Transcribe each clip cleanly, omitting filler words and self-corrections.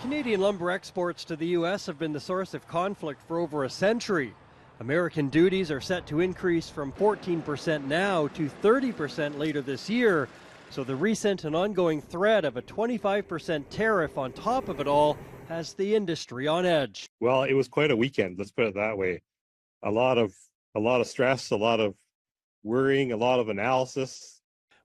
Canadian lumber exports to the U.S. have been the source of conflict for over a century. American duties are set to increase from 14% now to 30% later this year. So the recent and ongoing threat of a 25% tariff on top of it all has the industry on edge. Well, it was quite a weekend, let's put it that way. A lot of stress, a lot of worrying, a lot of analysis.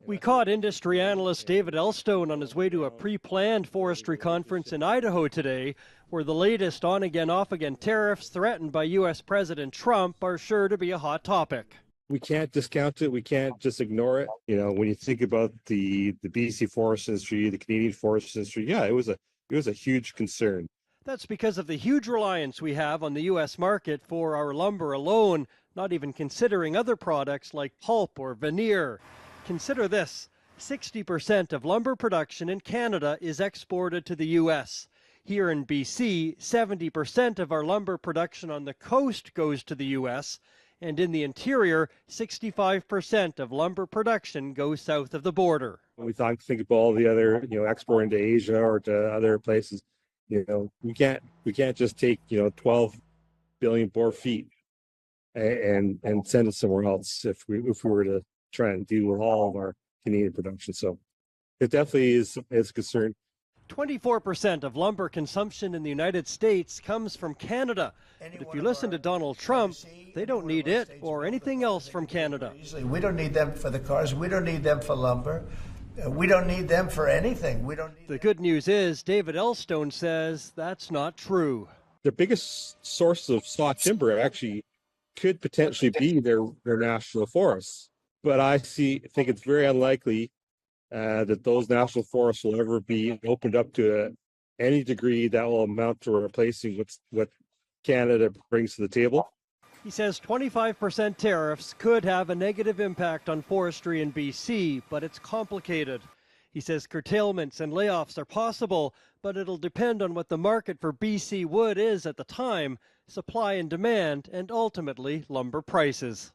We caught industry analyst David Elstone on his way to a pre-planned forestry conference in Idaho today, where the latest on-again, off-again tariffs threatened by U.S. President Trump are sure to be a hot topic. We can't discount it. We can't just ignore it. You know, when you think about the BC forest industry, the Canadian forest industry, yeah, it was a huge concern. That's because of the huge reliance we have on the U.S. market for our lumber alone, not even considering other products like pulp or veneer. Consider this, 60% of lumber production in Canada is exported to the U.S. Here in BC, 70% of our lumber production on the coast goes to the U.S., and in the interior, 65% of lumber production goes south of the border. When we think about all the other, exporting to Asia or to other places, we can't just take, 12 billion board feet and send it somewhere else if we were to try and deal with all of our Canadian production. So it definitely is a concern. 24% of lumber consumption in the United States comes from Canada. But if you listen to Donald Trump, they don't need it or anything else from Canada. We don't need them for the cars. We don't need them for lumber. We don't need them for anything. The good news is David Elstone says that's not true. The biggest source of saw timber actually could potentially be their national forests. But I think it's very unlikely that those national forests will ever be opened up to any degree that will amount to replacing what Canada brings to the table. He says 25% tariffs could have a negative impact on forestry in BC, but it's complicated. He says curtailments and layoffs are possible, but it'll depend on what the market for BC wood is at the time, supply and demand, and ultimately lumber prices.